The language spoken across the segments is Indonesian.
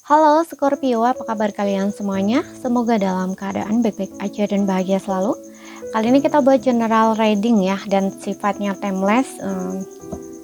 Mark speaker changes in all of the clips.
Speaker 1: Halo Scorpio, apa kabar kalian semuanya? Semoga dalam keadaan baik-baik aja dan bahagia selalu. Kali ini kita buat general reading ya, dan sifatnya timeless.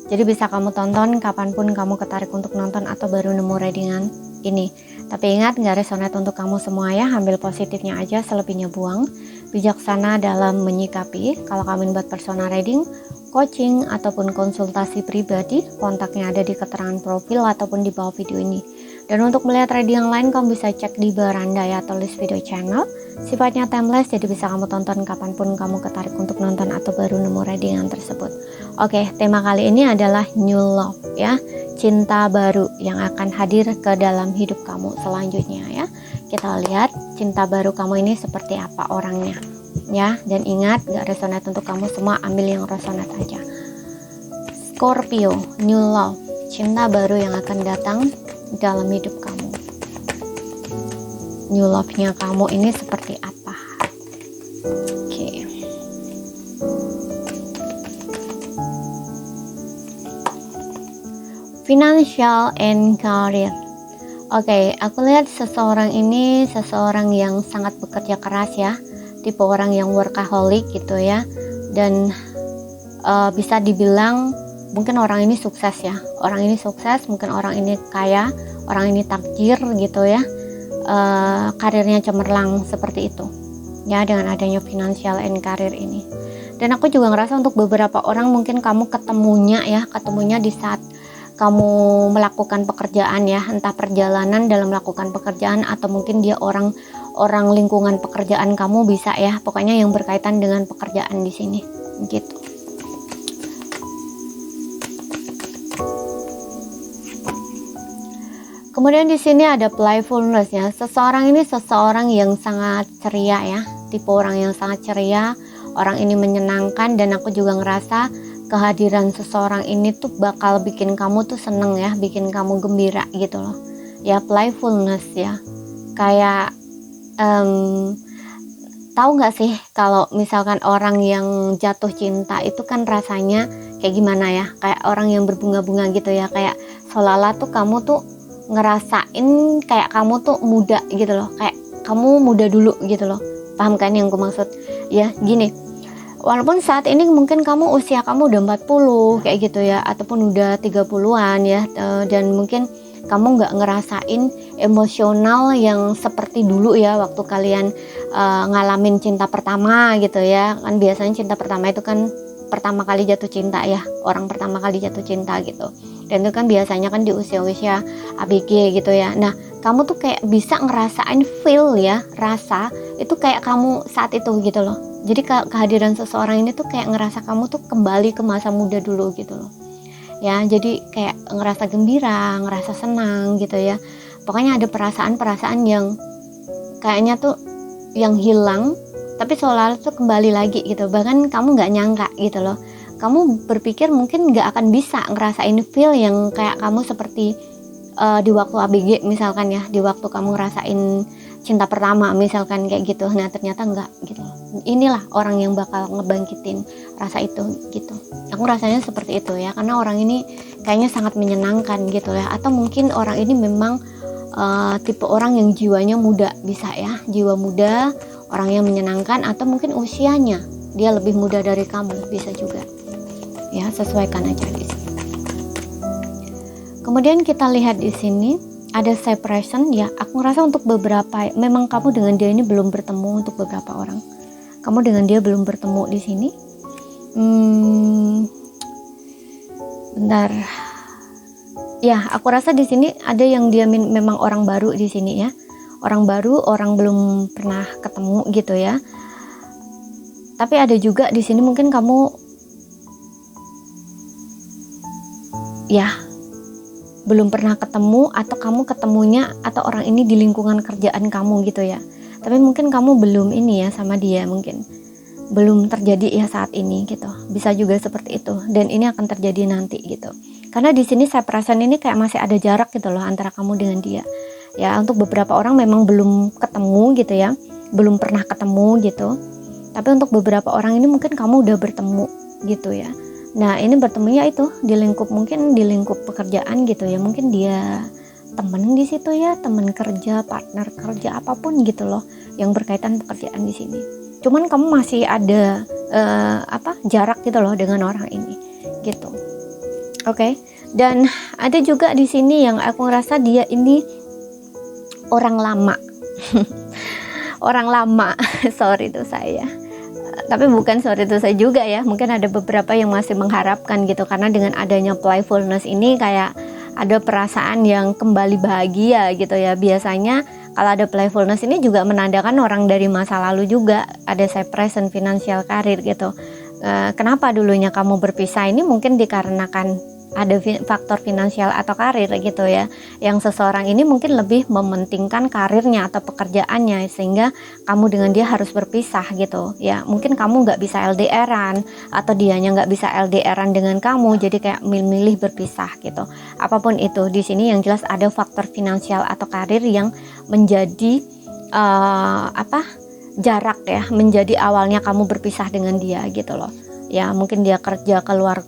Speaker 1: Jadi bisa kamu tonton kapanpun kamu ketarik untuk nonton atau baru nemu readingan ini. Tapi ingat, nggak resonate untuk kamu semua ya, ambil positifnya aja, selebihnya buang. Bijaksana dalam menyikapi. Kalau kamu buat personal reading, coaching, ataupun konsultasi pribadi, kontaknya ada di keterangan profil ataupun di bawah video ini. Dan untuk melihat reading yang lain, kamu bisa cek di beranda ya, atau list video channel. Sifatnya timeless, jadi bisa kamu tonton kapanpun kamu ketarik untuk nonton atau baru nemu readingan tersebut. Oke, tema kali ini adalah new love ya, cinta baru yang akan hadir ke dalam hidup kamu selanjutnya ya. Kita lihat cinta baru kamu ini seperti apa orangnya ya. Dan ingat, gak resonate untuk kamu semua, ambil yang resonate aja. Scorpio, new love, cinta baru yang akan datang dalam hidup kamu. New love-nya kamu ini seperti apa? Oke. Financial and career. Oke, aku lihat seseorang ini seseorang yang sangat bekerja keras ya, tipe orang yang workaholic gitu ya, dan bisa dibilang mungkin orang ini sukses ya, orang ini sukses, mungkin orang ini kaya, orang ini takjir gitu ya, karirnya cemerlang seperti itu ya, dengan adanya financial and career ini. Dan aku juga ngerasa untuk beberapa orang mungkin kamu ketemunya di saat kamu melakukan pekerjaan ya, entah perjalanan dalam melakukan pekerjaan atau mungkin dia orang lingkungan pekerjaan kamu, bisa ya, pokoknya yang berkaitan dengan pekerjaan di sini gitu. Kemudian di sini ada playfulness ya. Seseorang ini seseorang yang sangat ceria ya, tipe orang yang sangat ceria. Orang ini menyenangkan, dan aku juga ngerasa kehadiran seseorang ini tuh bakal bikin kamu tuh seneng ya, bikin kamu gembira gitu loh. Ya, playfulness ya. Kayak tahu nggak sih kalau misalkan orang yang jatuh cinta itu kan rasanya kayak gimana ya? Kayak orang yang berbunga-bunga gitu ya, kayak seolah-olah tuh kamu tuh ngerasain kayak kamu tuh muda gitu loh, kayak kamu muda dulu gitu loh. Paham kan yang aku maksud? Ya gini, walaupun saat ini mungkin kamu usia kamu udah 40 kayak gitu ya, ataupun udah 30-an ya, dan mungkin kamu nggak ngerasain emosional yang seperti dulu ya, waktu kalian ngalamin cinta pertama gitu ya. Kan biasanya cinta pertama itu kan pertama kali jatuh cinta ya, orang pertama kali jatuh cinta gitu. Dan itu kan biasanya kan di usia-usia ABG gitu ya. Nah, kamu tuh kayak bisa ngerasain feel ya, rasa itu kayak kamu saat itu gitu loh. Jadi kehadiran seseorang ini tuh kayak ngerasa kamu tuh kembali ke masa muda dulu gitu loh. Ya, jadi kayak ngerasa gembira, ngerasa senang gitu ya. Pokoknya ada perasaan-perasaan yang kayaknya tuh yang hilang, tapi seolah-olah tuh kembali lagi gitu. Bahkan kamu nggak nyangka gitu loh. Kamu berpikir mungkin nggak akan bisa ngerasain feel yang kayak kamu seperti di waktu ABG misalkan ya, di waktu kamu ngerasain cinta pertama misalkan kayak gitu. Nah, ternyata enggak gitu loh. Inilah orang yang bakal ngebangkitin rasa itu gitu. Aku rasanya seperti itu ya, karena orang ini kayaknya sangat menyenangkan gitu ya. Atau mungkin orang ini memang tipe orang yang jiwanya muda, bisa ya, jiwa muda, orang yang menyenangkan, atau mungkin usianya dia lebih muda dari kamu, bisa juga. Ya, sesuaikan aja di sini. Kemudian kita lihat di sini ada separation ya. Aku ngerasa untuk beberapa, memang kamu dengan dia ini belum bertemu untuk beberapa orang. Kamu dengan dia belum bertemu di sini. Bentar. Ya, aku rasa di sini ada yang dia memang orang baru di sini ya. Orang baru, orang belum pernah ketemu gitu ya. Tapi ada juga di sini mungkin kamu ya belum pernah ketemu, atau kamu ketemunya atau orang ini di lingkungan kerjaan kamu gitu ya. Tapi mungkin kamu belum ini ya sama dia, mungkin belum terjadi ya saat ini gitu. Bisa juga seperti itu, dan ini akan terjadi nanti gitu. Karena di sini saya perasaan ini kayak masih ada jarak gitu loh antara kamu dengan dia. Ya, untuk beberapa orang memang belum ketemu gitu ya, belum pernah ketemu gitu. Tapi untuk beberapa orang ini mungkin kamu udah bertemu gitu ya. Nah, ini bertemunya itu di lingkup, mungkin di lingkup pekerjaan gitu ya. Mungkin dia temen di situ ya, temen kerja, partner kerja, apapun gitu loh yang berkaitan pekerjaan di sini. Cuman kamu masih ada jarak gitu loh dengan orang ini gitu. Oke. Dan ada juga di sini yang aku ngerasa dia ini orang lama. Orang lama. Sorry itu saya. Tapi bukan sorry itu saya juga ya. Mungkin ada beberapa yang masih mengharapkan gitu, karena dengan adanya playfulness ini kayak ada perasaan yang kembali bahagia gitu ya. Biasanya kalau ada playfulness ini juga menandakan orang dari masa lalu juga ada separation financial karir gitu. Kenapa dulunya kamu berpisah ini mungkin dikarenakan ada faktor finansial atau karir gitu ya, yang seseorang ini mungkin lebih mementingkan karirnya atau pekerjaannya sehingga kamu dengan dia harus berpisah gitu ya. Mungkin kamu nggak bisa LDRan atau dianya nggak bisa LDRan dengan kamu, jadi kayak milih berpisah gitu. Apapun itu, di sini yang jelas ada faktor finansial atau karir yang menjadi jarak ya, menjadi awalnya kamu berpisah dengan dia gitu loh ya. Mungkin dia kerja keluar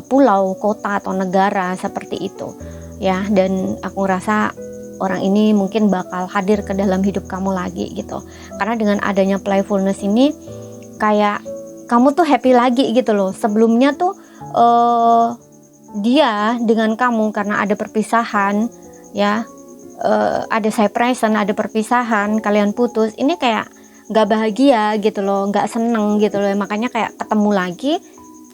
Speaker 1: pulau, kota atau negara seperti itu ya, dan aku ngerasa orang ini mungkin bakal hadir ke dalam hidup kamu lagi gitu, karena dengan adanya playfulness ini kayak kamu tuh happy lagi gitu loh. Sebelumnya tuh dia dengan kamu karena ada perpisahan ya, ada separation, ada perpisahan, kalian putus, ini kayak nggak bahagia gitu loh, nggak seneng gitu loh, makanya kayak ketemu lagi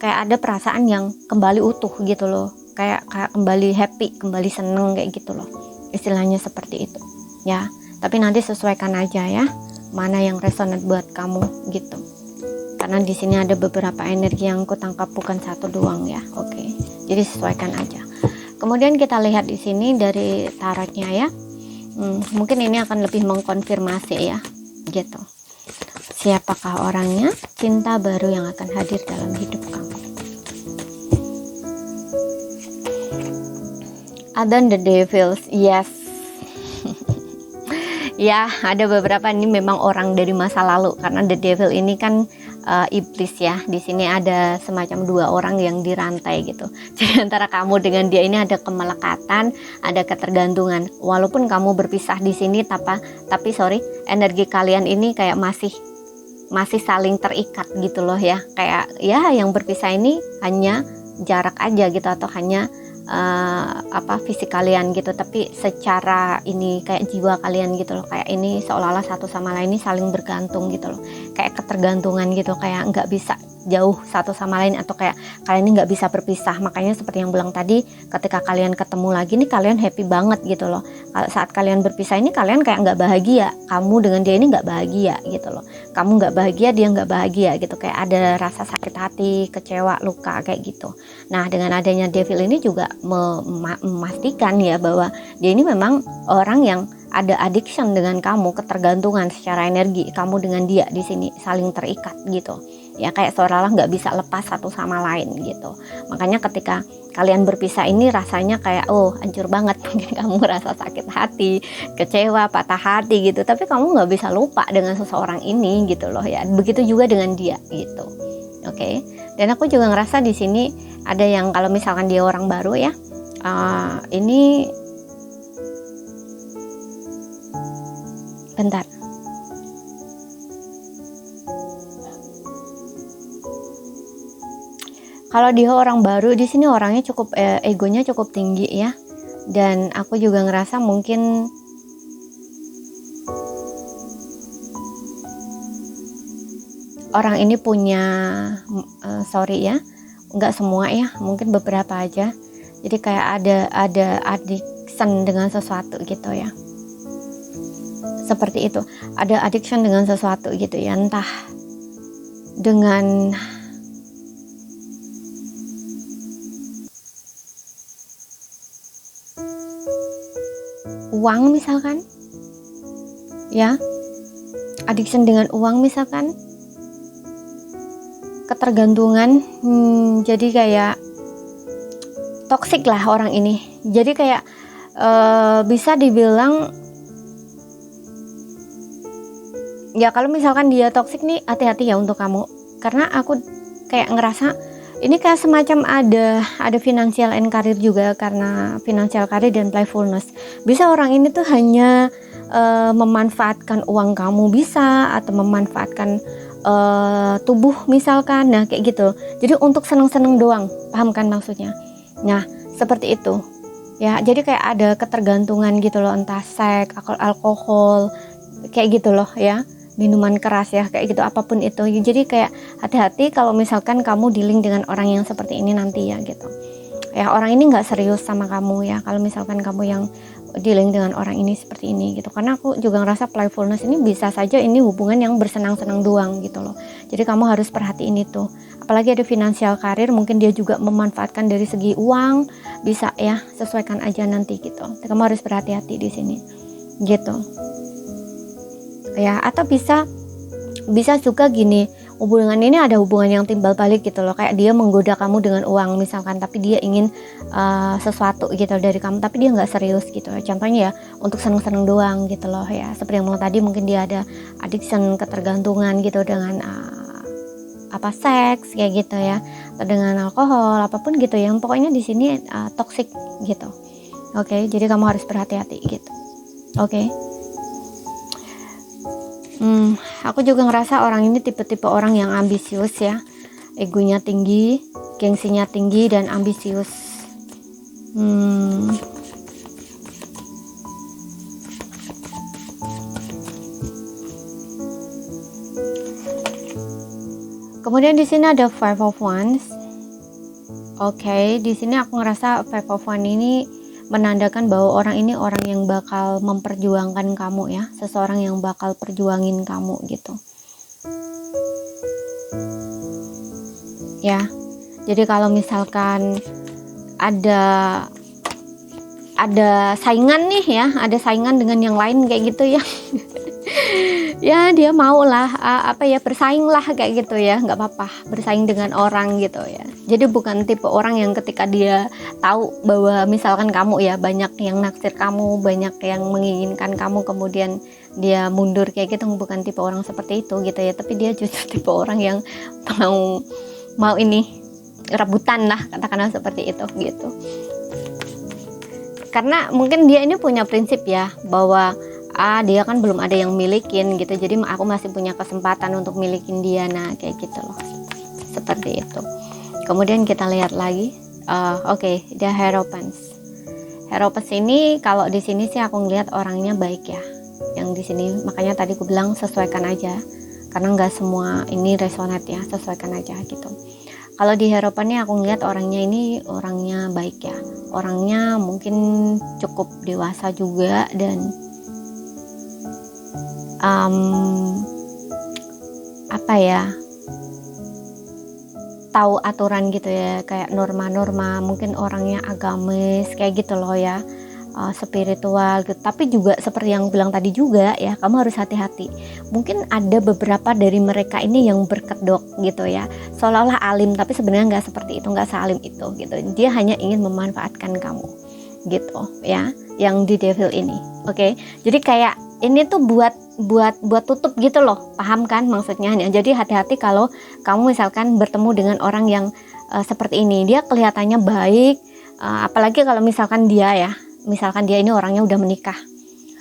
Speaker 1: kayak ada perasaan yang kembali utuh gitu loh, kayak kembali happy, kembali seneng kayak gitu loh, istilahnya seperti itu ya. Tapi nanti sesuaikan aja ya mana yang resonate buat kamu gitu, karena di sini ada beberapa energi yang aku tangkap, bukan satu doang ya. Oke, jadi sesuaikan aja. Kemudian kita lihat di sini dari tarotnya ya. Mungkin ini akan lebih mengkonfirmasi ya gitu. Siapakah orangnya, cinta baru yang akan hadir dalam hidup kamu. Ada the devils, yes. Ya, ada beberapa ini memang orang dari masa lalu, karena the devil ini kan iblis ya. Di sini ada semacam dua orang yang dirantai gitu. Jadi antara kamu dengan dia ini ada kemelekatan, ada ketergantungan. Walaupun kamu berpisah di sini, tapi energi kalian ini kayak masih saling terikat gitu loh ya. Kayak ya yang berpisah ini hanya jarak aja gitu, atau hanya fisik kalian gitu, tapi secara ini kayak jiwa kalian gitu loh, kayak ini seolah-olah satu sama lain ini saling bergantung gitu loh, kayak ketergantungan gitu, kayak nggak bisa jauh satu sama lain, atau kayak kalian ini nggak bisa berpisah. Makanya seperti yang bilang tadi, ketika kalian ketemu lagi nih kalian happy banget gitu loh. Kalau saat kalian berpisah ini kalian kayak nggak bahagia, kamu dengan dia ini nggak bahagia gitu loh, kamu nggak bahagia, dia nggak bahagia gitu, kayak ada rasa sakit hati, kecewa, luka kayak gitu. Nah, dengan adanya devil ini juga memastikan ya bahwa dia ini memang orang yang ada addiction dengan kamu, ketergantungan secara energi kamu dengan dia di sini saling terikat gitu ya, kayak seolah-olah nggak bisa lepas satu sama lain gitu. Makanya ketika kalian berpisah ini rasanya kayak hancur banget, mungkin kamu rasa sakit hati, kecewa, patah hati gitu, tapi kamu nggak bisa lupa dengan seseorang ini gitu loh ya. Begitu juga dengan dia gitu. Oke. Dan aku juga ngerasa di sini ada yang kalau misalkan dia orang baru ya, ini bentar. Kalau dia orang baru di sini orangnya cukup egonya cukup tinggi ya. Dan aku juga ngerasa mungkin orang ini punya nggak semua ya, mungkin beberapa aja. Jadi kayak ada addiction dengan sesuatu gitu ya. Seperti itu, ada addiction dengan sesuatu gitu ya, entah dengan uang misalkan ya, addiction dengan uang misalkan, ketergantungan, jadi kayak toksik lah orang ini. Jadi kayak bisa dibilang ya, kalau misalkan dia toksik nih hati-hati ya untuk kamu, karena aku kayak ngerasa Ini kayak semacam ada financial and career juga, karena financial career dan playfulness. Bisa orang ini tuh hanya memanfaatkan uang kamu, bisa, atau memanfaatkan tubuh misalkan. Nah kayak gitu, jadi untuk seneng-seneng doang, paham kan maksudnya? Nah seperti itu ya, jadi kayak ada ketergantungan gitu loh, entah seks, alkohol, kayak gitu loh ya, minuman keras ya, kayak gitu, apapun itu. Jadi kayak hati-hati kalau misalkan kamu dealing dengan orang yang seperti ini nanti ya gitu ya. Orang ini nggak serius sama kamu ya, kalau misalkan kamu yang dealing dengan orang ini seperti ini gitu. Karena aku juga ngerasa playfulness ini bisa saja ini hubungan yang bersenang-senang doang gitu loh. Jadi kamu harus perhatiin itu. Apalagi ada financial career, mungkin dia juga memanfaatkan dari segi uang, bisa ya, sesuaikan aja nanti gitu. Jadi kamu harus berhati-hati di sini gitu ya. Atau bisa juga gini, hubungan ini ada hubungan yang timbal balik gitu loh, kayak dia menggoda kamu dengan uang misalkan, tapi dia ingin sesuatu gitu dari kamu, tapi dia nggak serius gitu. Contohnya ya, untuk seneng-seneng doang gitu loh ya, seperti yang tadi, mungkin dia ada addiction, ketergantungan gitu dengan seks kayak gitu ya, atau dengan alkohol, apapun gitu ya. Pokoknya di sini toxic gitu. Oke, jadi kamu harus berhati-hati gitu. Oke. Aku juga ngerasa orang ini tipe-tipe orang yang ambisius ya, egonya tinggi, gengsinya tinggi, dan ambisius. Kemudian di sini ada Five of Wands. Oke, di sini aku ngerasa Five of Wands ini menandakan bahwa orang ini orang yang bakal memperjuangkan kamu ya, seseorang yang bakal perjuangin kamu gitu ya. Jadi kalau misalkan ada saingan nih ya, ada saingan dengan yang lain kayak gitu ya ya dia mau lah bersaing lah kayak gitu ya, nggak apa-apa bersaing dengan orang gitu ya. Jadi bukan tipe orang yang ketika dia tahu bahwa misalkan kamu ya banyak yang naksir kamu, banyak yang menginginkan kamu, kemudian dia mundur kayak gitu, bukan tipe orang seperti itu gitu ya. Tapi dia justru tipe orang yang mau ini rebutan lah, katakanlah seperti itu gitu. Karena mungkin dia ini punya prinsip ya, bahwa dia kan belum ada yang milikin gitu, jadi aku masih punya kesempatan untuk milikin dia. Nah kayak gitu loh, seperti itu. Kemudian kita lihat lagi, oke, the Hierophant. Hierophant ini kalau di sini sih aku ngelihat orangnya baik ya, yang di sini. Makanya tadi aku bilang sesuaikan aja, karena nggak semua ini resonate ya, sesuaikan aja gitu. Kalau di Hierophant ini aku ngelihat orangnya baik ya, orangnya mungkin cukup dewasa juga, dan tahu aturan gitu ya, kayak norma-norma, mungkin orangnya agamis kayak gitu loh ya, spiritual gitu. Tapi juga seperti yang bilang tadi juga ya, kamu harus hati-hati. Mungkin ada beberapa dari mereka ini yang berkedok gitu ya, seolah-olah alim, tapi sebenarnya nggak seperti itu, nggak sealim itu gitu. Dia hanya ingin memanfaatkan kamu gitu ya, yang di devil ini. Oke, jadi kayak ini tuh buat tutup gitu loh, paham kan maksudnya? Jadi hati-hati kalau kamu misalkan bertemu dengan orang yang seperti ini. Dia kelihatannya baik, apalagi kalau misalkan dia ini orangnya udah menikah,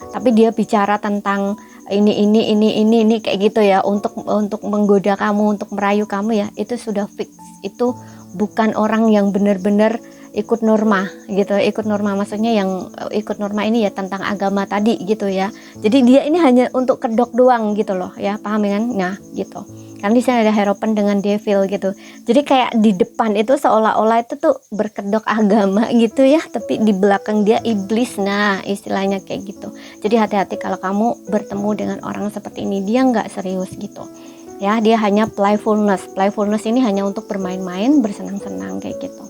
Speaker 1: tapi dia bicara tentang ini kayak gitu ya, untuk menggoda kamu, untuk merayu kamu ya, itu sudah fix. Itu bukan orang yang benar-benar ikut norma gitu. Ikut norma maksudnya yang ikut norma ini ya tentang agama tadi gitu ya. Jadi dia ini hanya untuk kedok doang gitu loh ya, paham kan? Nah gitu. Kan di sini ada Hierophant dengan devil gitu. Jadi kayak di depan itu seolah-olah itu tuh berkedok agama gitu ya, tapi di belakang dia iblis. Nah istilahnya kayak gitu. Jadi hati-hati kalau kamu bertemu dengan orang seperti ini, dia nggak serius gitu ya, dia hanya playfulness ini hanya untuk bermain-main, bersenang-senang kayak gitu.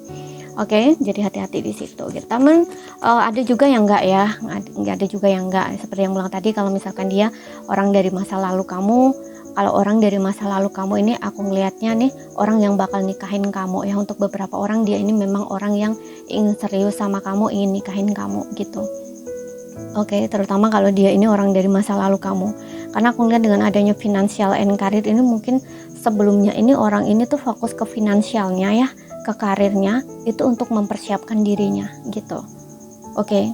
Speaker 1: Oke, jadi hati-hati di situ gitu. Teman, ada juga yang enggak ya, ada juga yang enggak. Seperti yang bilang tadi, kalau misalkan dia orang dari masa lalu kamu, kalau orang dari masa lalu kamu ini, aku ngelihatnya nih orang yang bakal nikahin kamu ya. Untuk beberapa orang dia ini memang orang yang ingin serius sama kamu, ingin nikahin kamu gitu. Oke, terutama kalau dia ini orang dari masa lalu kamu. Karena aku ngeliat dengan adanya financial and career ini, mungkin sebelumnya ini orang ini tuh fokus ke finansialnya ya, ke karirnya, itu untuk mempersiapkan dirinya gitu. Oke,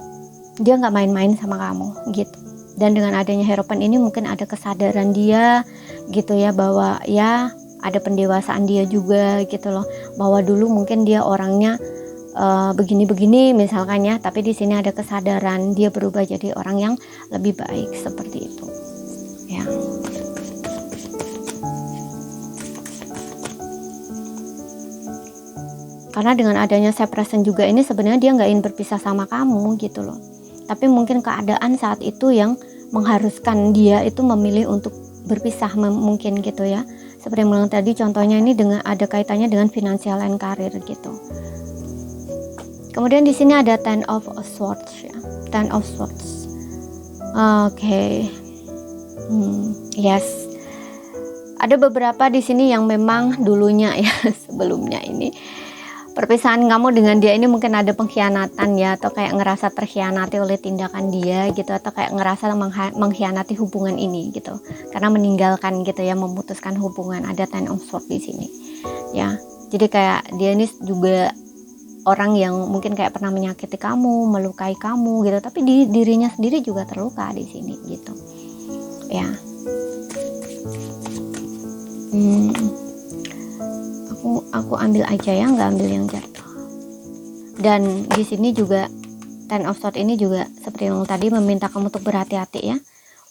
Speaker 1: dia nggak main-main sama kamu gitu. Dan dengan adanya Hierophant ini mungkin ada kesadaran dia gitu ya, bahwa ya ada pendewasaan dia juga gitu loh, bahwa dulu mungkin dia orangnya begini-begini misalkan ya, tapi di sini ada kesadaran dia berubah jadi orang yang lebih baik seperti itu ya. Karena dengan adanya separation juga ini sebenarnya dia nggak ingin berpisah sama kamu gitu loh, tapi mungkin keadaan saat itu yang mengharuskan dia itu memilih untuk berpisah mungkin gitu ya. Seperti yang bilang tadi, contohnya ini dengan ada kaitannya dengan finansial dan karir gitu. Kemudian di sini ada Ten of Swords ya, Ten of Swords. Oke. Yes. Ada beberapa di sini yang memang dulunya ya, sebelumnya ini perpisahan kamu dengan dia ini mungkin ada pengkhianatan ya, atau kayak ngerasa terkhianati oleh tindakan dia gitu, atau kayak ngerasa mengkhianati hubungan ini gitu, karena meninggalkan gitu ya, memutuskan hubungan. Ada Ten of Swords di sini ya. Jadi kayak dia ini juga orang yang mungkin kayak pernah menyakiti kamu, melukai kamu gitu, tapi dirinya sendiri juga terluka di sini gitu ya. Aku ambil aja ya, nggak ambil yang jatuh. Dan di sini juga Ten of Swords ini juga seperti yang tadi meminta kamu untuk berhati-hati ya.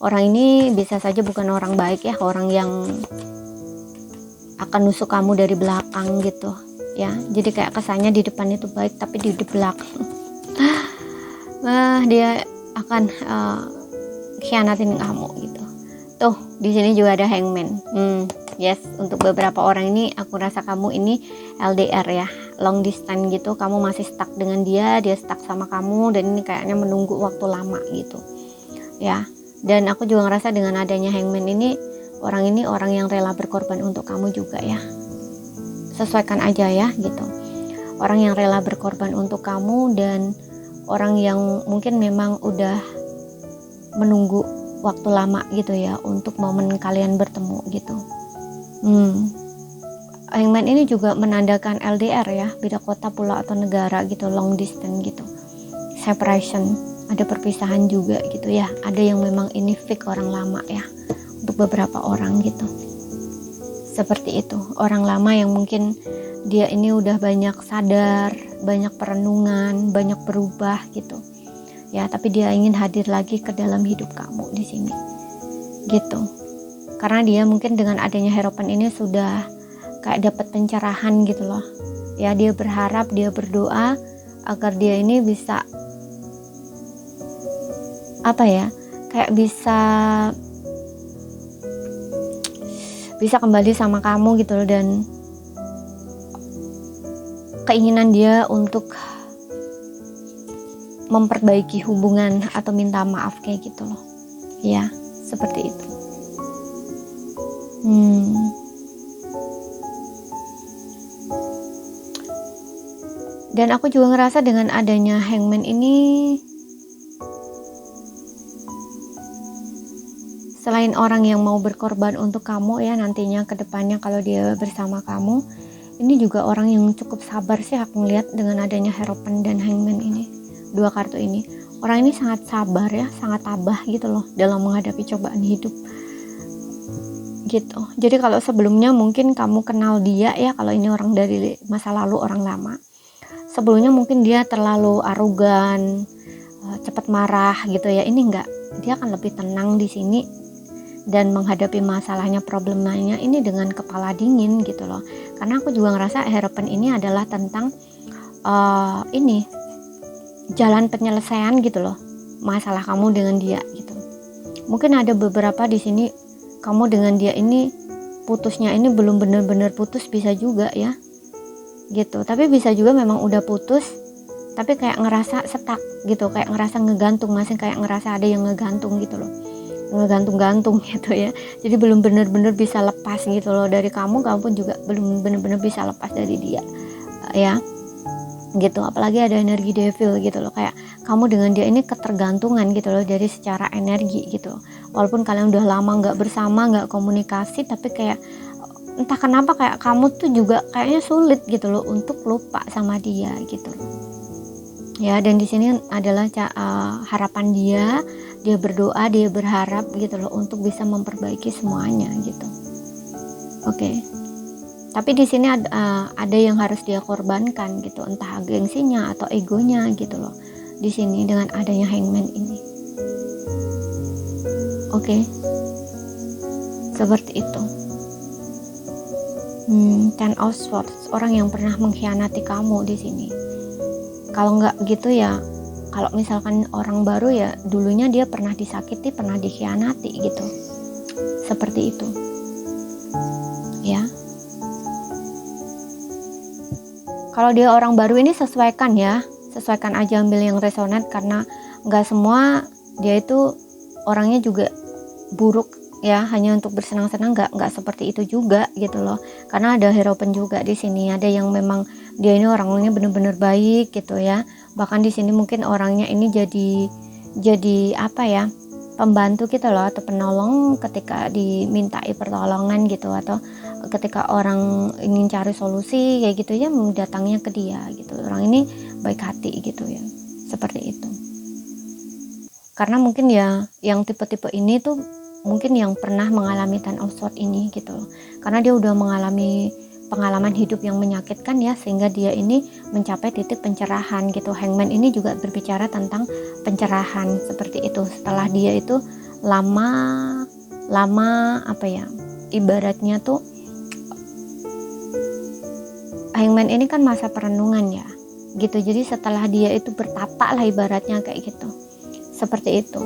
Speaker 1: Orang ini bisa saja bukan orang baik ya, orang yang akan nusuk kamu dari belakang gitu ya. Jadi kayak kesannya di depan itu baik, tapi di belakang dia akan khianatin kamu gitu. Tuh di sini juga ada Hangman. Yes, untuk beberapa orang ini aku rasa kamu ini LDR ya, long distance gitu. Kamu masih stuck dengan dia stuck sama kamu, dan ini kayaknya menunggu waktu lama gitu ya. Dan aku juga ngerasa dengan adanya Hangman ini orang yang rela berkorban untuk kamu juga ya. Sesuaikan aja ya gitu. Orang yang rela berkorban untuk kamu, dan orang yang mungkin memang udah menunggu waktu lama gitu ya untuk momen kalian bertemu gitu. Hangman ini juga menandakan LDR ya, beda kota, pulau atau negara gitu, long distance gitu, separation, ada perpisahan juga gitu ya. Ada yang memang ini fake orang lama ya, untuk beberapa orang gitu. Seperti itu, orang lama yang mungkin dia ini udah banyak sadar, banyak perenungan, banyak berubah gitu ya, tapi dia ingin hadir lagi ke dalam hidup kamu di sini gitu. Karena dia mungkin dengan adanya Hierophant ini sudah kayak dapat pencerahan gitu loh ya. Dia berharap, dia berdoa agar dia ini bisa kayak bisa kembali sama kamu gitu loh. Dan keinginan dia untuk memperbaiki hubungan atau minta maaf kayak gitu loh ya, seperti itu. Dan aku juga ngerasa dengan adanya Hangman ini, selain orang yang mau berkorban untuk kamu ya nantinya ke depannya kalau dia bersama kamu, ini juga orang yang cukup sabar sih aku ngeliat dengan adanya Hierophant dan Hangman ini, dua kartu ini. Orang ini sangat sabar ya, sangat tabah gitu loh dalam menghadapi cobaan hidup gitu. Jadi kalau sebelumnya mungkin kamu kenal dia ya, kalau ini orang dari masa lalu, orang lama, sebelumnya mungkin dia terlalu arogan, cepat marah gitu ya. Ini enggak, dia akan lebih tenang di sini dan menghadapi masalahnya, problemanya ini dengan kepala dingin gitu loh. Karena aku juga ngerasa Hierophant ini adalah tentang ini jalan penyelesaian gitu loh, masalah kamu dengan dia gitu. Mungkin ada beberapa di sini kamu dengan dia ini putusnya ini belum benar-benar putus, bisa juga ya gitu. Tapi bisa juga memang udah putus tapi kayak ngerasa stuck gitu, kayak ngerasa ngegantung, masih kayak ngerasa ada yang ngegantung gitu loh, ngegantung-gantung gitu ya. Jadi belum benar-benar bisa lepas gitu loh dari kamu pun juga belum benar-benar bisa lepas dari dia ya gitu. Apalagi ada energi devil gitu loh, kayak kamu dengan dia ini ketergantungan gitu loh dari secara energi gitu loh. Walaupun kalian udah lama nggak bersama, nggak komunikasi, tapi kayak entah kenapa kayak kamu tuh juga kayaknya sulit gitu loh untuk lupa sama dia gitu ya. Dan di sini adalah harapan dia berdoa, dia berharap gitu loh untuk bisa memperbaiki semuanya gitu. Oke. Tapi di sini ada yang harus dia korbankan gitu, entah gengsinya atau egonya gitu loh. Di sini dengan adanya hangman ini. Oke. Seperti itu. Ten of Swords, orang yang pernah mengkhianati kamu di sini. Kalau nggak gitu ya, kalau misalkan orang baru ya dulunya dia pernah disakiti, pernah dikhianati gitu. Seperti itu. Ya. Kalau dia orang baru ini sesuaikan aja, ambil yang resonate, karena nggak semua dia itu orangnya juga buruk ya, hanya untuk bersenang-senang, nggak seperti itu juga gitu loh. Karena ada hierophant juga di sini, ada yang memang dia ini orangnya benar-benar baik gitu ya. Bahkan di sini mungkin orangnya ini jadi apa ya, pembantu gitu loh, atau penolong ketika dimintai pertolongan gitu, atau ketika orang ingin cari solusi kayak gitu ya, datangnya ke dia gitu. Orang ini baik hati gitu ya, seperti itu. Karena mungkin ya yang tipe-tipe ini tuh mungkin yang pernah mengalami Ten of Swords ini gitu loh. Karena dia udah mengalami pengalaman hidup yang menyakitkan ya, sehingga dia ini mencapai titik pencerahan gitu. Hangman ini juga berbicara tentang pencerahan seperti itu. Setelah dia itu lama apa ya, ibaratnya tuh Hangman ini kan masa perenungan ya gitu. Jadi setelah dia itu bertapa lah ibaratnya kayak gitu. Seperti itu.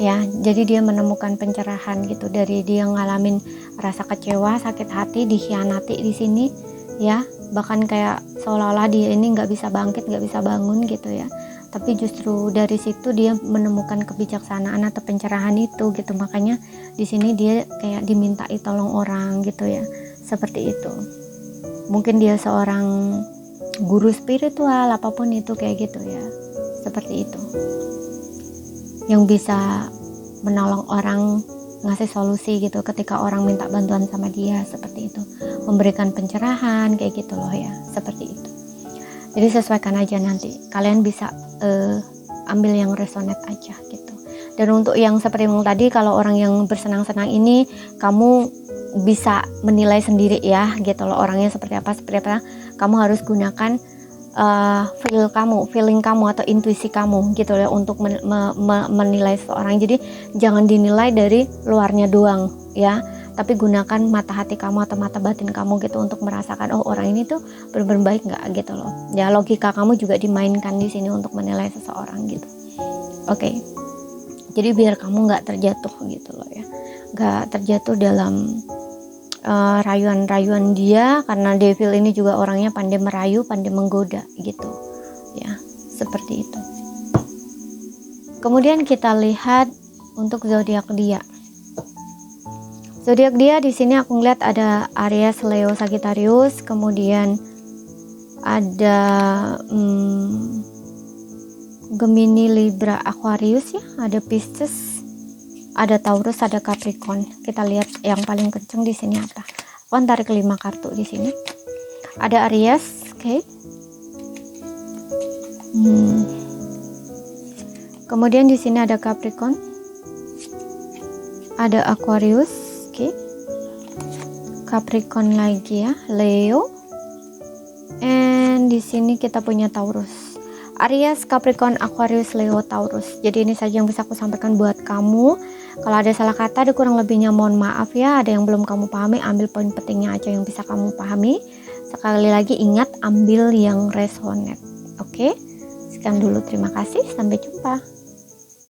Speaker 1: Ya, jadi dia menemukan pencerahan gitu, dari dia ngalamin rasa kecewa, sakit hati, dikhianati di sini ya, bahkan kayak seolah-olah dia ini nggak bisa bangkit, nggak bisa bangun gitu ya. Tapi justru dari situ dia menemukan kebijaksanaan atau pencerahan itu gitu. Makanya di sini dia kayak dimintai tolong orang gitu ya, seperti itu. Mungkin dia seorang guru spiritual, apapun itu kayak gitu ya, seperti itu, yang bisa menolong orang, ngasih solusi gitu ketika orang minta bantuan sama dia, seperti itu, memberikan pencerahan kayak gitu loh ya, seperti itu. Jadi sesuaikan aja, nanti kalian bisa ambil yang resonate aja gitu. Dan untuk yang seperti yang tadi, kalau orang yang bersenang-senang ini kamu bisa menilai sendiri ya gitu loh, orangnya seperti apa. Kamu harus gunakan feeling kamu atau intuisi kamu gitu ya untuk menilai seseorang. Jadi jangan dinilai dari luarnya doang ya, tapi gunakan mata hati kamu atau mata batin kamu gitu untuk merasakan, oh orang ini tuh benar-benar baik nggak gitu loh ya. Logika kamu juga dimainkan di sini untuk menilai seseorang gitu. Oke. Jadi biar kamu nggak terjatuh gitu loh ya, nggak terjatuh dalam rayuan-rayuan dia, karena devil ini juga orangnya pandai merayu, pandai menggoda gitu ya, seperti itu. Kemudian kita lihat untuk zodiak dia. Zodiak dia di sini aku ngeliat ada Aries, Leo, Sagittarius, kemudian ada Gemini, Libra, Aquarius ya, ada Pisces, ada Taurus, ada Capricorn. Kita lihat yang paling kenceng di sini apa. Aku tarik 5 kartu di sini. Ada Aries, oke. Kemudian di sini ada Capricorn, ada Aquarius, oke. Capricorn lagi ya, Leo. And di sini kita punya Taurus. Aries, Capricorn, Aquarius, Leo, Taurus. Jadi ini saja yang bisa aku sampaikan buat kamu. Kalau ada salah kata, ada kurang lebihnya mohon maaf ya. Ada yang belum kamu pahami, ambil poin pentingnya aja yang bisa kamu pahami. Sekali lagi ingat, ambil yang resonate. Oke? Sekian dulu, terima kasih, sampai jumpa.